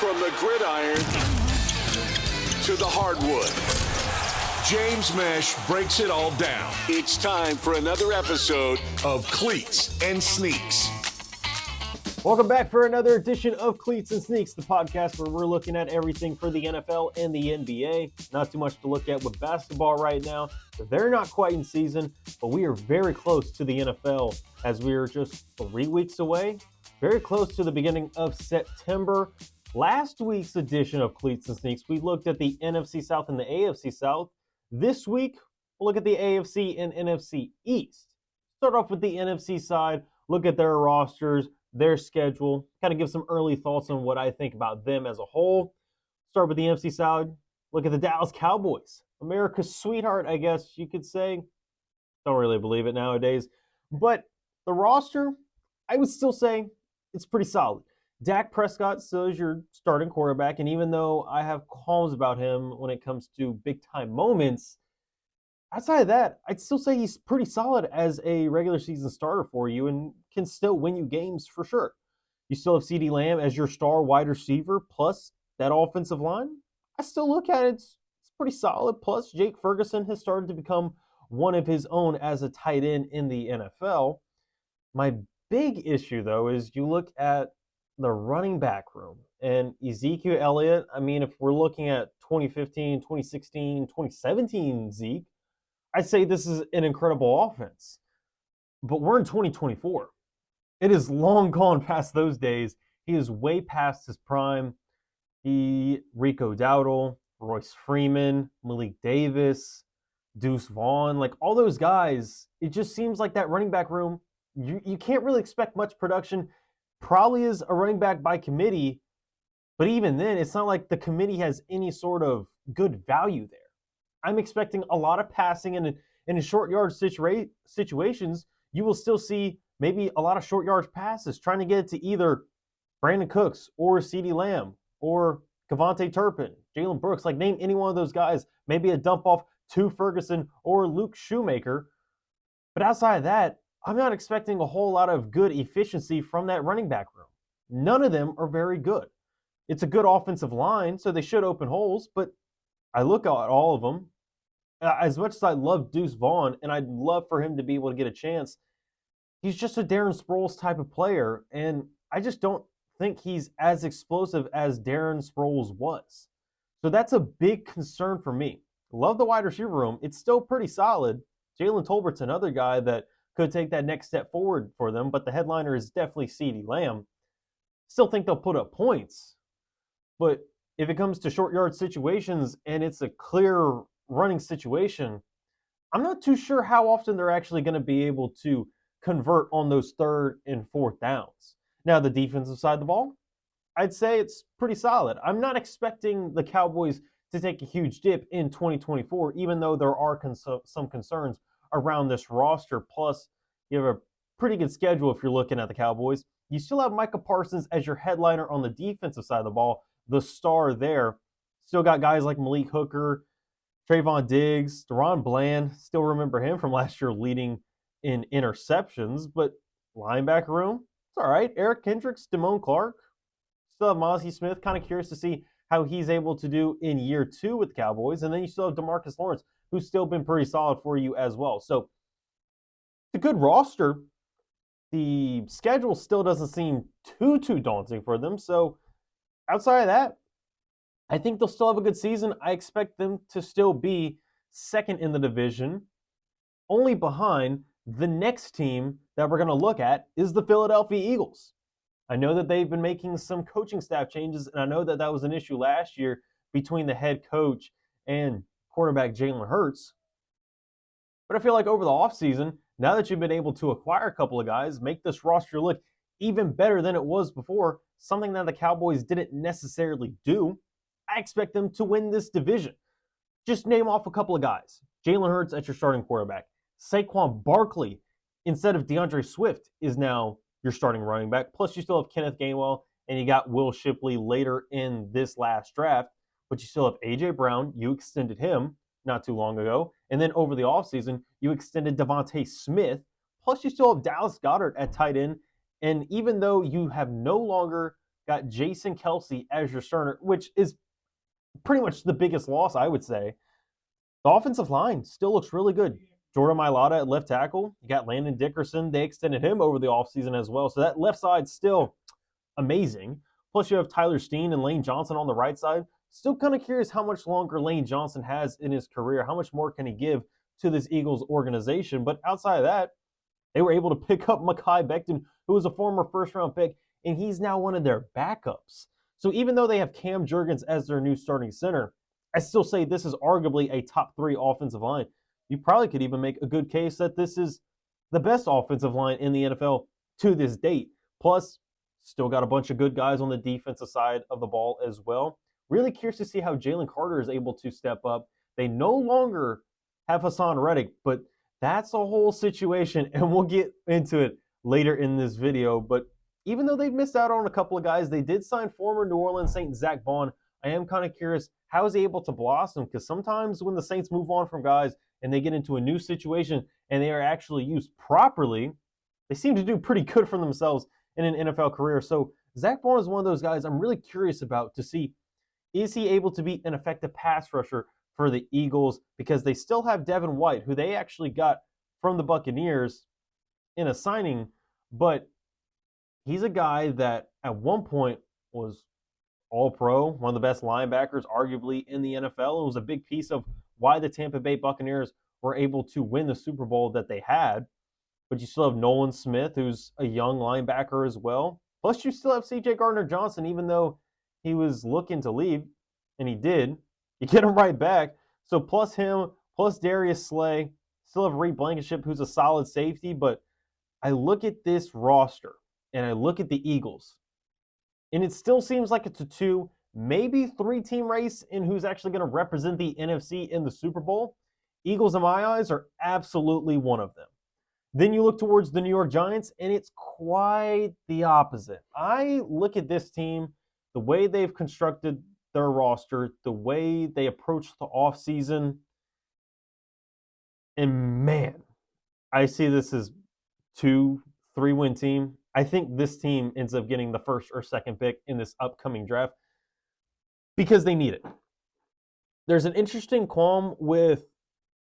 From the gridiron to the hardwood, James Meche breaks it all down. It's time for another episode of Cleats and Sneaks. Welcome back for another edition of Cleats and Sneaks, the podcast where we're looking at everything for the NFL and the NBA. Not too much to look at with basketball right now. They're not quite in season, but we are very close to the NFL as we are just 3 weeks away. Very close to the beginning of September. Last week's edition of Cleats and Sneaks, we looked at the NFC South and the AFC South. This week, we'll look at the AFC and NFC East. Start off with the NFC side, look at their rosters, their schedule, kind of give some early thoughts on what I think about them as a whole. Start with the NFC side, look at the Dallas Cowboys. America's sweetheart, I guess you could say. Don't really believe it nowadays. But the roster, I would still say it's pretty solid. Dak Prescott still is your starting quarterback, and even though I have qualms about him when it comes to big-time moments, outside of that, I'd still say he's pretty solid as a regular season starter for you and can still win you games for sure. You still have CeeDee Lamb as your star wide receiver, plus that offensive line. I still look at it, it's pretty solid. Plus, Jake Ferguson has started to become one of his own as a tight end in the NFL. My big issue, though, is you look at the running back room. And Ezekiel Elliott, I mean, if we're looking at 2015, 2016, 2017 Zeke, I'd say this is an incredible offense. But we're in 2024. It is long gone past those days. He is way past his prime. Rico Dowdle, Royce Freeman, Malik Davis, Deuce Vaughn, like all those guys, it just seems like that running back room, you can't really expect much production. Probably is a running back by committee, but even then, it's not like the committee has any sort of good value there. I'm expecting a lot of passing, and in short yard situations, you will still see maybe a lot of short yard passes trying to get it to either Brandon Cooks or CeeDee Lamb or Kevontae Turpin, Jalen Brooks, like name any one of those guys, maybe a dump off to Ferguson or Luke Shoemaker. But outside of that, I'm not expecting a whole lot of good efficiency from that running back room. None of them are very good. It's a good offensive line, so they should open holes, but I look at all of them. As much as I love Deuce Vaughn, and I'd love for him to be able to get a chance, he's just a Darren Sproles type of player, and I just don't think he's as explosive as Darren Sproles was. So that's a big concern for me. Love the wide receiver room. It's still pretty solid. Jalen Tolbert's another guy that could take that next step forward for them, but the headliner is definitely CeeDee Lamb. Still think they'll put up points, but if it comes to short yard situations and it's a clear running situation, I'm not too sure how often they're actually going to be able to convert on those third and fourth downs. Now, the defensive side of the ball, I'd say it's pretty solid. I'm not expecting the Cowboys to take a huge dip in 2024, even though there are some concerns around this roster. Plus, you have a pretty good schedule if you're looking at the Cowboys. You still have Micah Parsons as your headliner on the defensive side of the ball, the star there. Still got guys like Malik Hooker, Trayvon Diggs, Deron Bland. Still remember him from last year leading in interceptions. But linebacker room, it's all right. Eric Kendricks, Damone Clark. Still have Mozzie Smith. Kind of curious to see how he's able to do in year 2 with the Cowboys. And then you still have DeMarcus Lawrence, who's still been pretty solid for you as well. So it's a good roster. The schedule still doesn't seem too daunting for them. So outside of that, I think they'll still have a good season. I expect them to still be second in the division, only behind the next team that we're going to look at is the Philadelphia Eagles. I know that they've been making some coaching staff changes, and I know that that was an issue last year between the head coach and quarterback Jalen Hurts. But I feel like over the offseason, now that you've been able to acquire a couple of guys, make this roster look even better than it was before, something that the Cowboys didn't necessarily do, I expect them to win this division. Just name off a couple of guys. Jalen Hurts at your starting quarterback. Saquon Barkley, instead of DeAndre Swift, is now your starting running back. Plus, you still have Kenneth Gainwell, and you got Will Shipley later in this last draft. But you still have A.J. Brown. You extended him not too long ago. And then over the offseason, you extended Devontae Smith. Plus, you still have Dallas Goedert at tight end. And even though you have no longer got Jason Kelsey as your starter, which is pretty much the biggest loss, I would say. The offensive line still looks really good. Jordan Mailata at left tackle. You got Landon Dickerson. They extended him over the offseason as well. So that left side's still amazing. Plus you have Tyler Steen and Lane Johnson on the right side. Still kind of curious how much longer Lane Johnson has in his career. How much more can he give to this Eagles organization? But outside of that, they were able to pick up Mekhi Becton, who was a former first-round pick, and he's now one of their backups. So even though they have Cam Jurgens as their new starting center, I still say this is arguably a top 3 offensive line. You probably could even make a good case that this is the best offensive line in the NFL to this date. Plus, still got a bunch of good guys on the defensive side of the ball as well. Really curious to see how Jalen Carter is able to step up. They no longer have Hassan Reddick, but that's a whole situation, and we'll get into it later in this video. But even though they've missed out on a couple of guys, they did sign former New Orleans Saint Zach Bond. I am kind of curious, how is he able to blossom? Because sometimes when the Saints move on from guys and they get into a new situation and they are actually used properly, they seem to do pretty good for themselves in an NFL career. So Zach Bond is one of those guys I'm really curious about to see, is he able to be an effective pass rusher for the Eagles? Because they still have Devin White, who they actually got from the Buccaneers in a signing, but he's a guy that at one point was All-Pro, one of the best linebackers arguably in the NFL. It was a big piece of why the Tampa Bay Buccaneers were able to win the Super Bowl that they had. But you still have Nolan Smith, who's a young linebacker as well. Plus you still have C.J. Gardner-Johnson, even though he was looking to leave, and he did. You get him right back. So plus him, plus Darius Slay, still have Reed Blankenship, who's a solid safety. But I look at this roster, and I look at the Eagles, and it still seems like it's a 2, maybe 3-team race in who's actually going to represent the NFC in the Super Bowl. Eagles, in my eyes, are absolutely one of them. Then you look towards the New York Giants, and it's quite the opposite. I look at this team, the way they've constructed their roster, the way they approach the offseason, and man, I see this as 2-3-win team. I think this team ends up getting the first or second pick in this upcoming draft because they need it. There's an interesting qualm with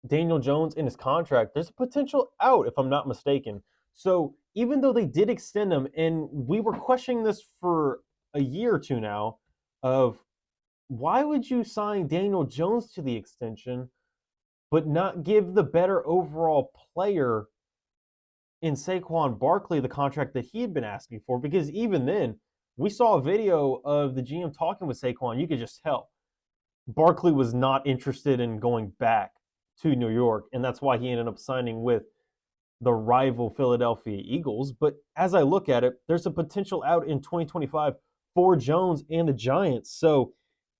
Daniel Jones in his contract. There's a potential out, if I'm not mistaken. So even though they did extend him, and we were questioning this for a year or two now, of why would you sign Daniel Jones to the extension but not give the better overall player in Saquon Barkley the contract that he had been asking for? Because even then, we saw a video of the GM talking with Saquon. You could just tell Barkley was not interested in going back to New York, and that's why he ended up signing with the rival Philadelphia Eagles. But as I look at it, there's a potential out in 2025 for Jones and the Giants. So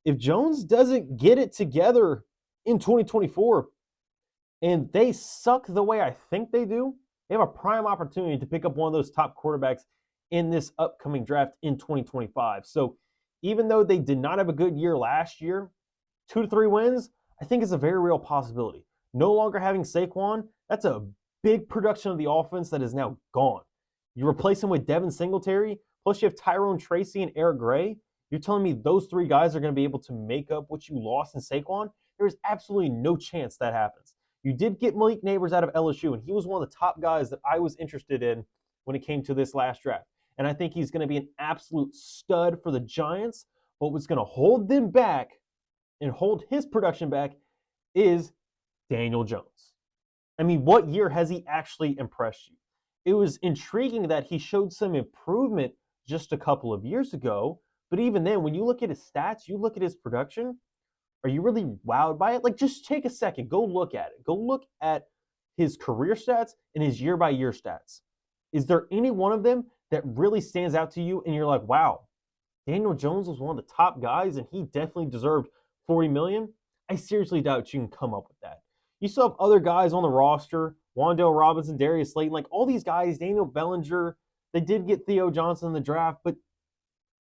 if Jones doesn't get it together in 2024 and they suck the way I think they do, they have a prime opportunity to pick up one of those top quarterbacks in this upcoming draft in 2025. So even though they did not have a good year last year, 2 to 3 wins, I think is a very real possibility. No longer having Saquon, that's a big production of the offense that is now gone. You replace him with Devin Singletary, plus you have Tyrone Tracy and Eric Gray. You're telling me those 3 guys are going to be able to make up what you lost in Saquon? There is absolutely no chance that happens. You did get Malik Neighbors out of LSU, and he was one of the top guys that I was interested in when it came to this last draft. And I think he's going to be an absolute stud for the Giants. But what's going to hold them back and hold his production back is Daniel Jones. I mean, what year has he actually impressed you? It was intriguing that he showed some improvement just a couple of years ago. But even then, when you look at his stats, you look at his production, are you really wowed by it? Like, just take a second. Go look at it. Go look at his career stats and his year-by-year stats. Is there any one of them that really stands out to you and you're like, wow, Daniel Jones was one of the top guys and he definitely deserved $40 million? I seriously doubt you can come up with that. You still have other guys on the roster, Wan'Dale Robinson, Darius Slayton, like all these guys, Daniel Bellinger. They did get Theo Johnson in the draft, but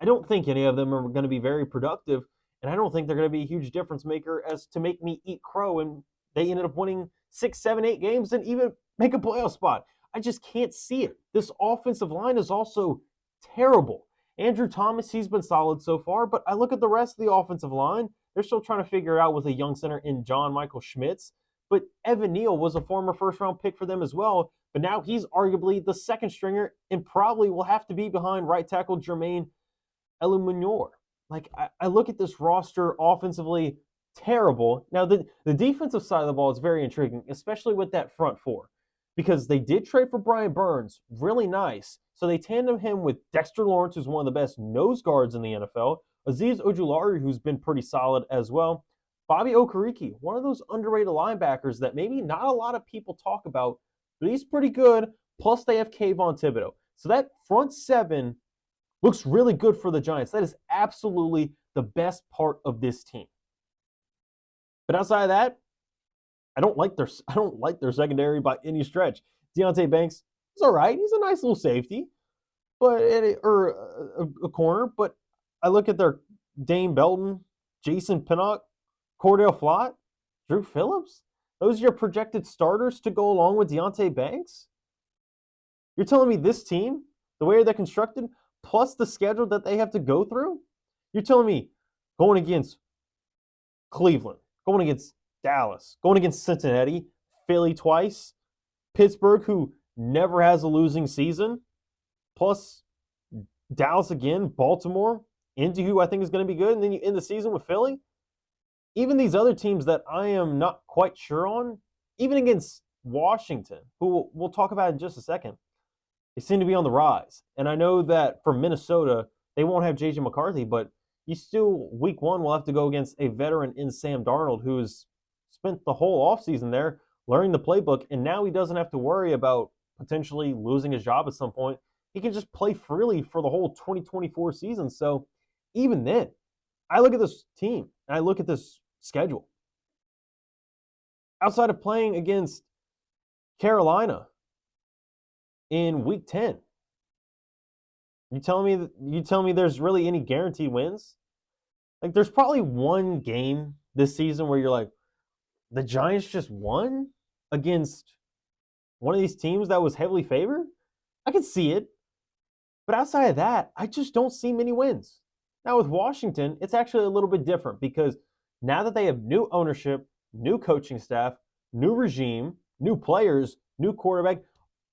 I don't think any of them are going to be very productive. And I don't think they're going to be a huge difference maker as to make me eat crow. And they ended up winning 6, 7, 8 games and even make a playoff spot. I just can't see it. This offensive line is also terrible. Andrew Thomas, he's been solid so far, but I look at the rest of the offensive line. They're still trying to figure it out with a young center in John Michael Schmitz. But Evan Neal was a former first-round pick for them as well, but now he's arguably the second stringer and probably will have to be behind right tackle Jermaine Elumanor. Like, I look at this roster offensively, terrible. Now, the defensive side of the ball is very intriguing, especially with that front four, because they did trade for Brian Burns, really nice. So they tandem him with Dexter Lawrence, who's one of the best nose guards in the NFL, Azeez Ojulari, who's been pretty solid as well, Bobby Okereke, one of those underrated linebackers that maybe not a lot of people talk about, but he's pretty good, plus they have Kayvon Thibodeau. So that front seven looks really good for the Giants. That is absolutely the best part of this team. But outside of that, I don't like their secondary by any stretch. Deonte Banks is all right. He's a nice little safety, or a corner. But I look at their Dane Belton, Jason Pinnock, Cordell Flott, Drew Phillips. Those are your projected starters to go along with Deonte Banks? You're telling me this team, the way they're constructed, plus the schedule that they have to go through, you're telling me going against Cleveland, going against Dallas, going against Cincinnati, Philly twice, Pittsburgh, who never has a losing season, plus Dallas again, Baltimore, Indy, who I think is going to be good, and then you end the season with Philly. Even these other teams that I am not quite sure on, even against Washington, who we'll talk about in just a second, they seem to be on the rise. And I know that for Minnesota, they won't have J.J. McCarthy, but you still, week one, will have to go against a veteran in Sam Darnold, who's spent the whole offseason there learning the playbook, and now he doesn't have to worry about potentially losing his job at some point. He can just play freely for the whole 2024 season. So even then, I look at this team, and I look at this schedule. Outside of playing against Carolina in week 10, you tell me there's really any guaranteed wins? Like, there's probably one game this season where you're like, the Giants just won against one of these teams that was heavily favored? I can see it. But outside of that, I just don't see many wins. Now with Washington, it's actually a little bit different because now that they have new ownership, new coaching staff, new regime, new players, new quarterback,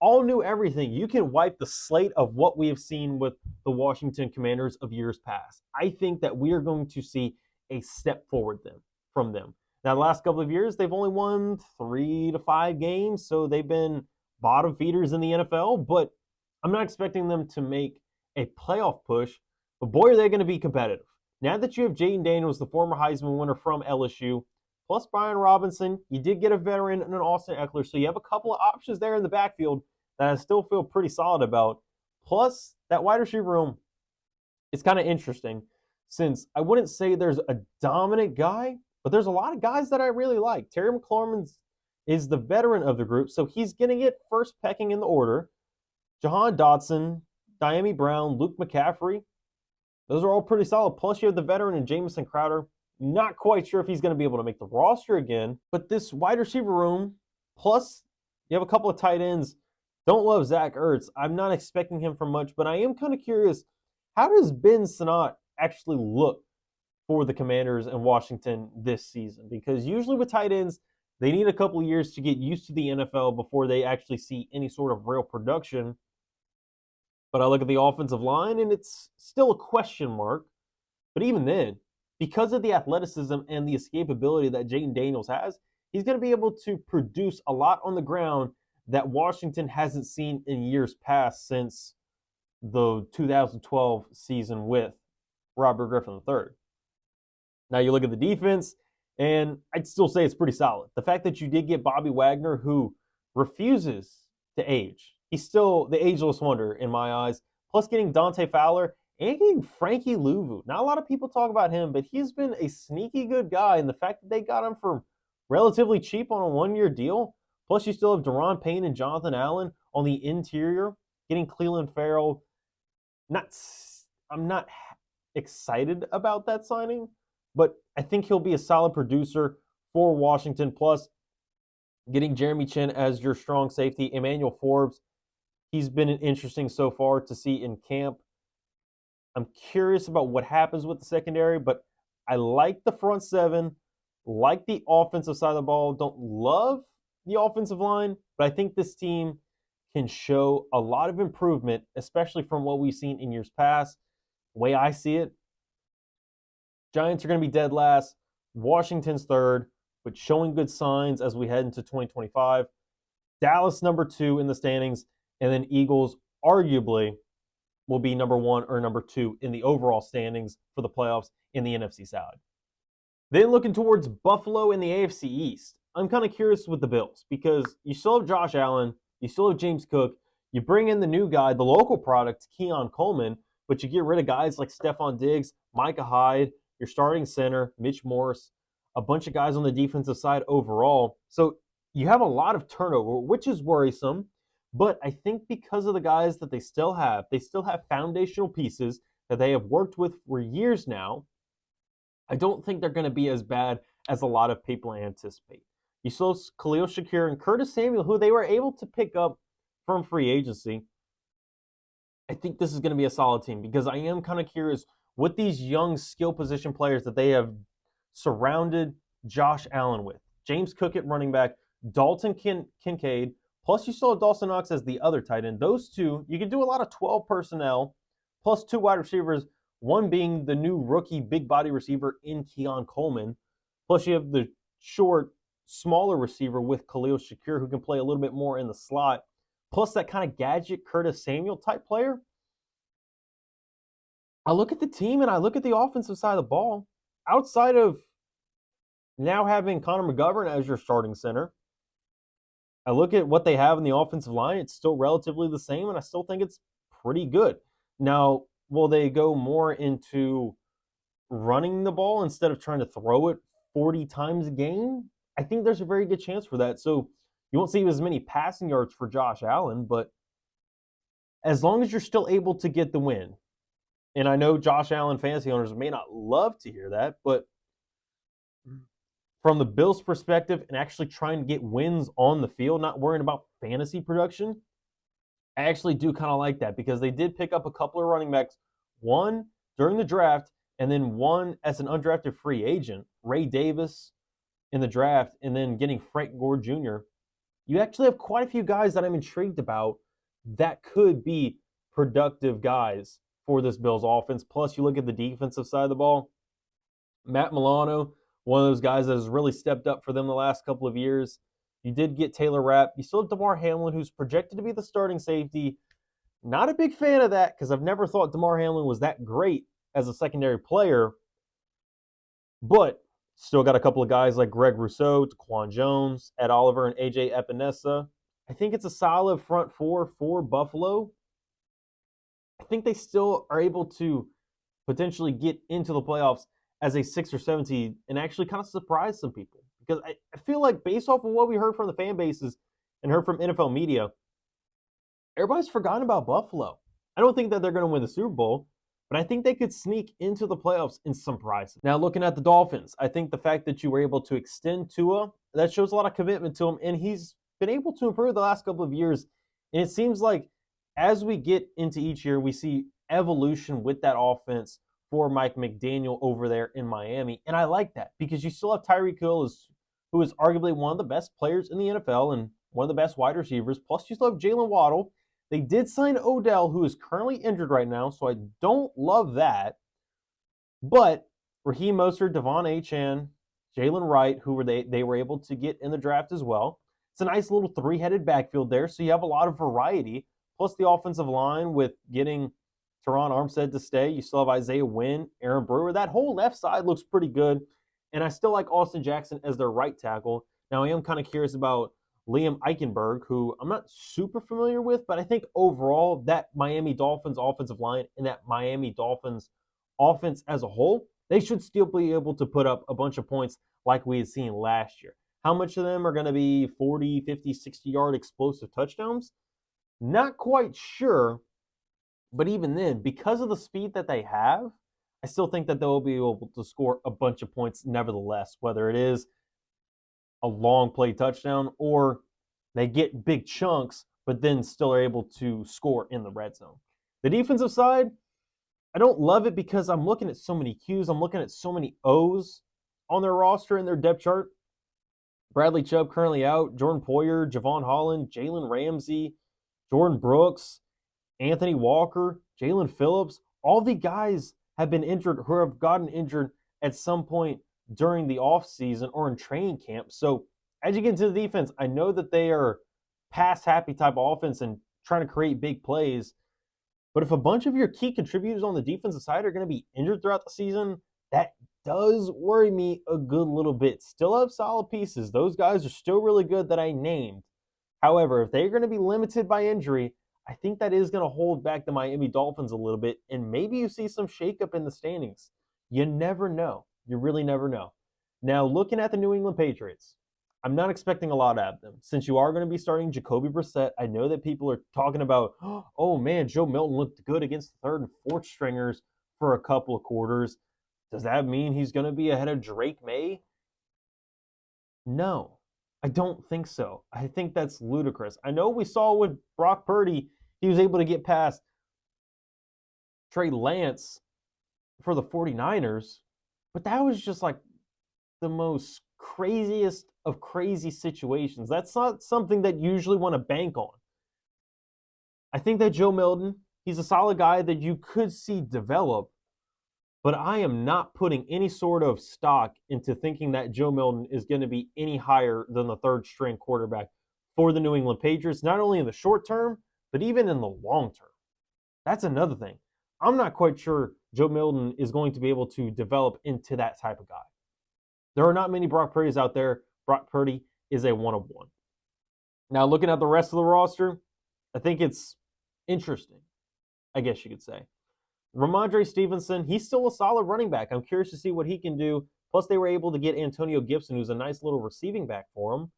all new everything, you can wipe the slate of what we have seen with the Washington Commanders of years past. I think that we are going to see a step forward from them. Now, the last couple of years, they've only won 3 to 5 games, so they've been bottom feeders in the NFL, but I'm not expecting them to make a playoff push, but boy, are they going to be competitive. Now that you have Jaden Daniels, the former Heisman winner from LSU, plus Brian Robinson, you did get a veteran and an Austin Eckler, so you have a couple of options there in the backfield that I still feel pretty solid about. Plus, that wide receiver room is kind of interesting since I wouldn't say there's a dominant guy, but there's a lot of guys that I really like. Terry McLaurin is the veteran of the group, so he's going to get first pecking in the order. Jahan Dotson, Diami Brown, Luke McCaffrey, those are all pretty solid. Plus, you have the veteran in Jamison Crowder. Not quite sure if he's going to be able to make the roster again, but this wide receiver room, plus you have a couple of tight ends. Don't love Zach Ertz. I'm not expecting him for much, but I am kind of curious, how does Ben Sinnott actually look for the Commanders and Washington this season? Because usually with tight ends, they need a couple of years to get used to the NFL before they actually see any sort of real production. But I look at the offensive line, and it's still a question mark. But even then, because of the athleticism and the escapability that Jaden Daniels has, he's going to be able to produce a lot on the ground that Washington hasn't seen in years past since the 2012 season with Robert Griffin III. Now you look at the defense, and I'd still say it's pretty solid. The fact that you did get Bobby Wagner, who refuses to age. He's still the ageless wonder in my eyes. Plus getting Dante Fowler and getting Frankie Louvu. Not a lot of people talk about him, but he's been a sneaky good guy. And the fact that they got him for relatively cheap on a one-year deal. Plus you still have Daron Payne and Jonathan Allen on the interior. Getting Cleveland Farrell. I'm not excited about that signing, but I think he'll be a solid producer for Washington. Plus getting Jeremy Chin as your strong safety. Emmanuel Forbes. He's been interesting so far to see in camp. I'm curious about what happens with the secondary, but I like the front seven, like the offensive side of the ball. Don't love the offensive line, but I think this team can show a lot of improvement, especially from what we've seen in years past. The way I see it, Giants are going to be dead last, Washington's third, but showing good signs as we head into 2025. Dallas number 2 in the standings, and then Eagles arguably will be number 1 or number 2 in the overall standings for the playoffs in the NFC side. Then looking towards Buffalo in the AFC East, I'm kind of curious with the Bills because you still have Josh Allen, you still have James Cook, you bring in the new guy, the local product, Keon Coleman, but you get rid of guys like Stephon Diggs, Micah Hyde, your starting center, Mitch Morse, a bunch of guys on the defensive side overall. So you have a lot of turnover, which is worrisome. But I think because of the guys that they still have foundational pieces that they have worked with for years now. I don't think they're going to be as bad as a lot of people anticipate. You still have Khalil Shakir and Curtis Samuel, who they were able to pick up from free agency. I think this is going to be a solid team because I am kind of curious what these young skill position players that they have surrounded Josh Allen with. James Cook at running back, Dalton Kincaid, plus you still have Dawson Knox as the other tight end. Those two, you can do a lot of 12 personnel, plus 2 wide receivers, one being the new rookie big body receiver in Keon Coleman. Plus you have the short, smaller receiver with Khalil Shakir who can play a little bit more in the slot. Plus that kind of gadget Curtis Samuel type player. I look at the team and I look at the offensive side of the ball. Outside of now having Connor McGovern as your starting center, I look at what they have in the offensive line. It's still relatively the same, and I still think it's pretty good. Now, will they go more into running the ball instead of trying to throw it 40 times a game? I think there's a very good chance for that. So you won't see as many passing yards for Josh Allen, but as long as you're still able to get the win, and I know Josh Allen fantasy owners may not love to hear that, but from the Bills' perspective and actually trying to get wins on the field, not worrying about fantasy production, I actually do kind of like that because they did pick up a couple of running backs, one during the draft and then one as an undrafted free agent, Ray Davis in the draft, and then getting Frank Gore Jr. You actually have quite a few guys that I'm intrigued about that could be productive guys for this Bills offense. Plus, you look at the defensive side of the ball, Matt Milano, one of those guys that has really stepped up for them the last couple of years. You did get Taylor Rapp. You still have DeMar Hamlin, who's projected to be the starting safety. Not a big fan of that because I've never thought DeMar Hamlin was that great as a secondary player. But still got a couple of guys like Greg Rousseau, Daquan Jones, Ed Oliver, and A.J. Epinesa. I think it's a solid front four for Buffalo. I think they still are able to potentially get into the playoffs as a 6 or 7 seed and actually kind of surprise some people. Because I feel like based off of what we heard from the fan bases and heard from NFL media, everybody's forgotten about Buffalo. I don't think that they're going to win the Super Bowl, but I think they could sneak into the playoffs and surprise them. Now, looking at the Dolphins, I think the fact that you were able to extend Tua, that shows a lot of commitment to him, and he's been able to improve the last couple of years. And it seems like as we get into each year, we see evolution with that offense for Mike McDaniel over there in Miami. And I like that because you still have Tyreek Hill, who is arguably one of the best players in the NFL and one of the best wide receivers. Plus, you still have Jalen Waddle. They did sign Odell, who is currently injured right now, so I don't love that. But Raheem Mostert, Devon Achane, Jalen Wright, who they were able to get in the draft as well. It's a nice little 3-headed backfield there, so you have a lot of variety. Plus the offensive line with getting Teron Armstead to stay. You still have Isaiah Wynn, Aaron Brewer. That whole left side looks pretty good. And I still like Austin Jackson as their right tackle. Now, I am kind of curious about Liam Eichenberg, who I'm not super familiar with, but I think overall that Miami Dolphins offensive line and that Miami Dolphins offense as a whole, they should still be able to put up a bunch of points like we had seen last year. How much of them are going to be 40, 50, 60-yard explosive touchdowns? Not quite sure, but even then, because of the speed that they have, I still think that they'll be able to score a bunch of points nevertheless, whether it is a long play touchdown or they get big chunks, but then still are able to score in the red zone. The defensive side, I don't love it because I'm looking at so many Qs. I'm looking at so many Os on their roster and their depth chart. Bradley Chubb currently out. Jordan Poyer, Javon Holland, Jalen Ramsey, Jordan Brooks, Anthony Walker, Jalen Phillips. All the guys have been injured or have gotten injured at some point during the offseason or in training camp. So as you get into the defense, I know that they are pass happy type of offense and trying to create big plays. But if a bunch of your key contributors on the defensive side are going to be injured throughout the season, that does worry me a good little bit. Still have solid pieces. Those guys are still really good that I named. However, if they're going to be limited by injury, I think that is going to hold back the Miami Dolphins a little bit, and maybe you see some shakeup in the standings. You never know. You really never know. Now, looking at the New England Patriots, I'm not expecting a lot out of them. Since you are going to be starting Jacoby Brissett, I know that people are talking about, oh man, Joe Milton looked good against the third and fourth stringers for a couple of quarters. Does that mean he's going to be ahead of Drake May? No, I don't think so. I think that's ludicrous. I know we saw with Brock Purdy, he was able to get past Trey Lance for the 49ers, but that was just like the most craziest of crazy situations. That's not something that you usually want to bank on. I think that Joe Milton, he's a solid guy that you could see develop, but I am not putting any sort of stock into thinking that Joe Milton is going to be any higher than the third string quarterback for the New England Patriots, not only in the short term, but even in the long term. That's another thing. I'm not quite sure Joe Milton is going to be able to develop into that type of guy. There are not many Brock Purdy's out there. Brock Purdy is a one-of-one. Now, looking at the rest of the roster, I think it's interesting, I guess you could say. Ramondre Stevenson, he's still a solid running back. I'm curious to see what he can do. Plus, they were able to get Antonio Gibson, who's a nice little receiving back for him.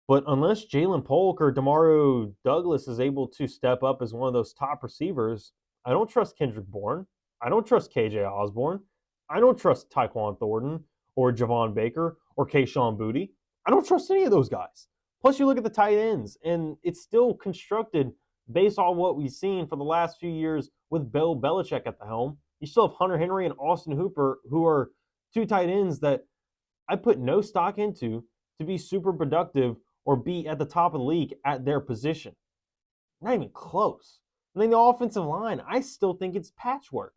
But unless Jalen Polk or Demario Douglas is able to step up as one of those top receivers, I don't trust Kendrick Bourne. I don't trust KJ Osborne. I don't trust Tyquan Thornton or Javon Baker or Kayshon Boutte. I don't trust any of those guys. Plus, you look at the tight ends, and it's still constructed based on what we've seen for the last few years with Bill Belichick at the helm. You still have Hunter Henry and Austin Hooper, who are two tight ends that I put no stock into to be super productive or be at the top of the league at their position. Not even close. And then the offensive line, I still think it's patchwork.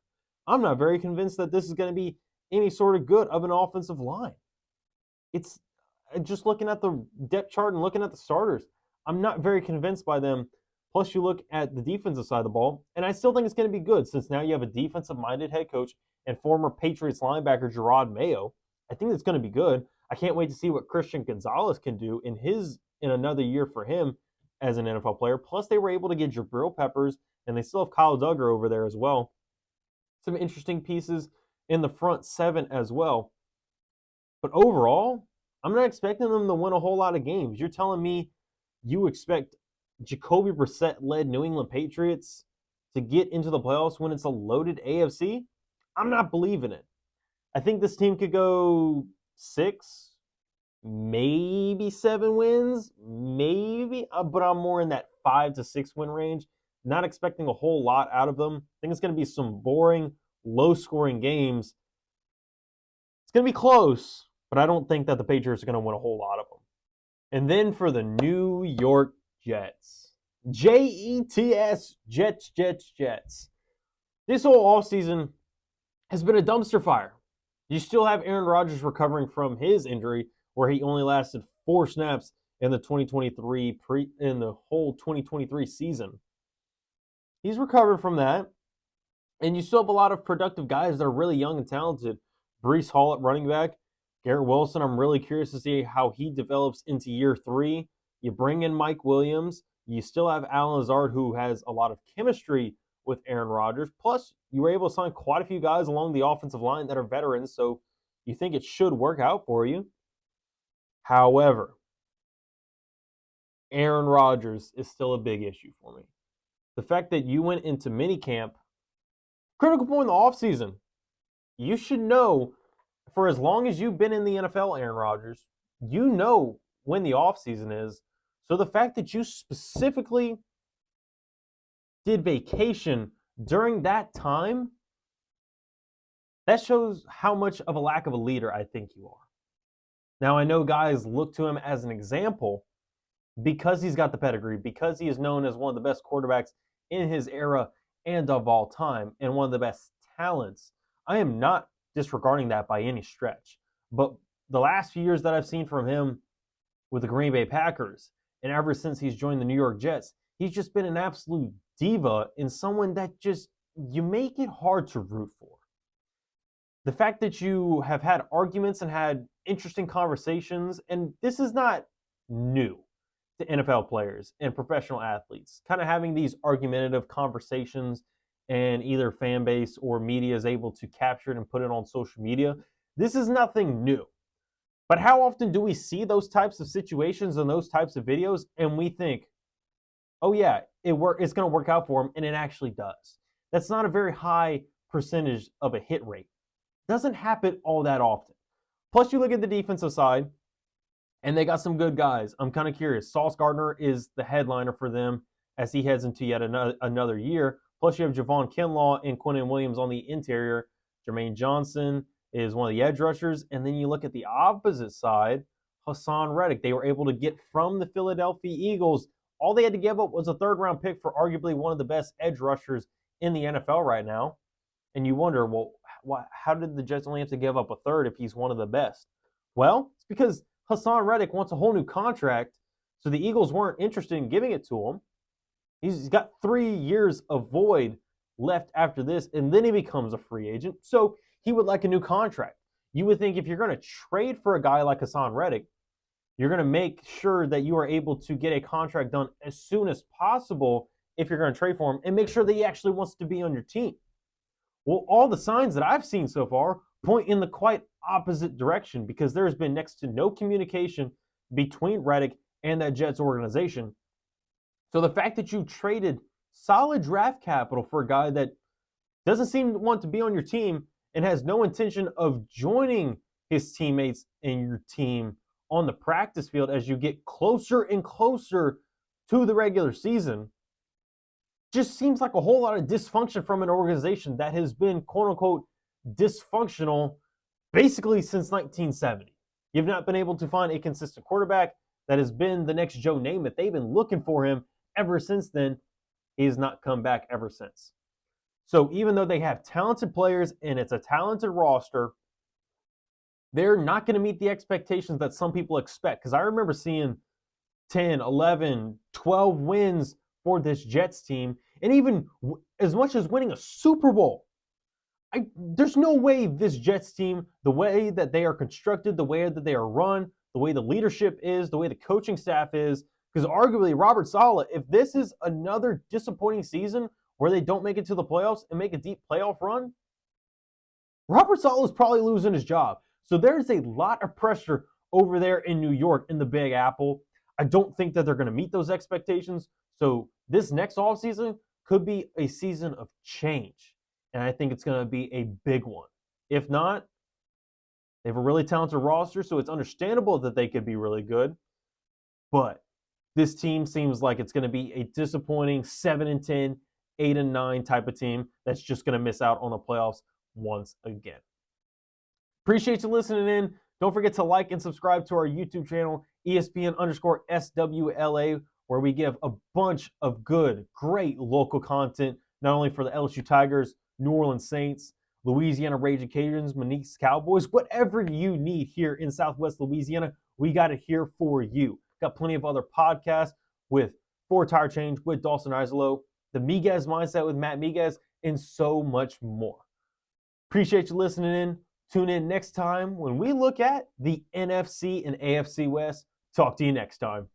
I'm not very convinced that this is going to be any sort of good of an offensive line. It's just looking at the depth chart and looking at the starters, I'm not very convinced by them. Plus, you look at the defensive side of the ball, and I still think it's going to be good since now you have a defensive-minded head coach and former Patriots linebacker Gerard Mayo. I think it's going to be good. I can't wait to see what Christian Gonzalez can do in another year for him as an NFL player. Plus, they were able to get Jabril Peppers, and they still have Kyle Duggar over there as well. Some interesting pieces in the front seven as well. But overall, I'm not expecting them to win a whole lot of games. You're telling me you expect Jacoby Brissett-led New England Patriots to get into the playoffs when it's a loaded AFC? I'm not believing it. I think this team could go 6, maybe 7 wins, maybe, but I'm more in that 5 to 6 win range. Not expecting a whole lot out of them. I think it's going to be some boring, low-scoring games. It's going to be close, but I don't think that the Patriots are going to win a whole lot of them. And then for the New York Jets. Jets, Jets, Jets, Jets. This whole offseason has been a dumpster fire. You still have Aaron Rodgers recovering from his injury, where he only lasted 4 snaps in the whole 2023 season. He's recovered from that. And you still have a lot of productive guys that are really young and talented. Breece Hall at running back. Garrett Wilson, I'm really curious to see how he develops into year 3. You bring in Mike Williams. You still have Alan Lazard, who has a lot of chemistry with Aaron Rodgers. Plus, you were able to sign quite a few guys along the offensive line that are veterans, so you think it should work out for you. However, Aaron Rodgers is still a big issue for me. The fact that you went into minicamp, critical point in the offseason, you should know, for as long as you've been in the NFL, Aaron Rodgers, you know when the offseason is. So the fact that you specifically did vacation during that time, that shows how much of a lack of a leader I think you are. Now, I know guys look to him as an example because he's got the pedigree, because he is known as one of the best quarterbacks in his era and of all time, and one of the best talents. I am not disregarding that by any stretch. But the last few years that I've seen from him with the Green Bay Packers, and ever since he's joined the New York Jets, he's just been an absolute diva and someone that just, you make it hard to root for. The fact that you have had arguments and had interesting conversations, and this is not new to NFL players and professional athletes, kind of having these argumentative conversations, and either fan base or media is able to capture it and put it on social media. This is nothing new. But how often do we see those types of situations and those types of videos and we think, oh yeah, it's going to work out for him, and it actually does? That's not a very high percentage of a hit rate. Doesn't happen all that often. Plus, you look at the defensive side, and they got some good guys. I'm kind of curious. Sauce Gardner is the headliner for them as he heads into yet another year. Plus, you have Javon Kinlaw and Quinnen Williams on the interior. Jermaine Johnson is one of the edge rushers. And then you look at the opposite side, Hassan Reddick. They were able to get from the Philadelphia Eagles. All they had to give up was a third-round pick for arguably one of the best edge rushers in the NFL right now. And you wonder, well, how did the Jets only have to give up a third if he's one of the best? Well, it's because Hassan Reddick wants a whole new contract, so the Eagles weren't interested in giving it to him. He's got 3 years of void left after this, and then he becomes a free agent. So he would like a new contract. You would think if you're going to trade for a guy like Hassan Reddick, you're going to make sure that you are able to get a contract done as soon as possible if you're going to trade for him, and make sure that he actually wants to be on your team. Well, all the signs that I've seen so far point in the quite opposite direction, because there's been next to no communication between Reddick and that Jets organization. So the fact that you traded solid draft capital for a guy that doesn't seem to want to be on your team and has no intention of joining his teammates and your team on the practice field as you get closer and closer to the regular season, just seems like a whole lot of dysfunction from an organization that has been, quote unquote, dysfunctional basically since 1970. You've not been able to find a consistent quarterback that has been the next Joe Namath. They've been looking for him ever since then. He has not come back ever since. So even though they have talented players and it's a talented roster, they're not going to meet the expectations that some people expect. Because I remember seeing 10, 11, 12 wins for this Jets team, and even as much as winning a Super Bowl. There's no way this Jets team, the way that they are constructed, the way that they are run, the way the leadership is, the way the coaching staff is, because arguably Robert Saleh, if this is another disappointing season where they don't make it to the playoffs and make a deep playoff run, Robert Saleh is probably losing his job. So there's a lot of pressure over there in New York in the Big Apple. I don't think that they're going to meet those expectations. So this next offseason could be a season of change. And I think it's going to be a big one. If not, they have a really talented roster, so it's understandable that they could be really good. But this team seems like it's going to be a disappointing 7-10, 8-9 type of team that's just going to miss out on the playoffs once again. Appreciate you listening in. Don't forget to like and subscribe to our YouTube channel, ESPN_SWLA, where we give a bunch of good, great local content, not only for the LSU Tigers, New Orleans Saints, Louisiana Raging Cajuns, Manique's Cowboys, whatever you need here in Southwest Louisiana, we got it here for you. Got plenty of other podcasts with For Tire Change with Dawson Isolo, the Miguez Mindset with Matt Miguez, and so much more. Appreciate you listening in. Tune in next time when we look at the NFC and AFC West. Talk to you next time.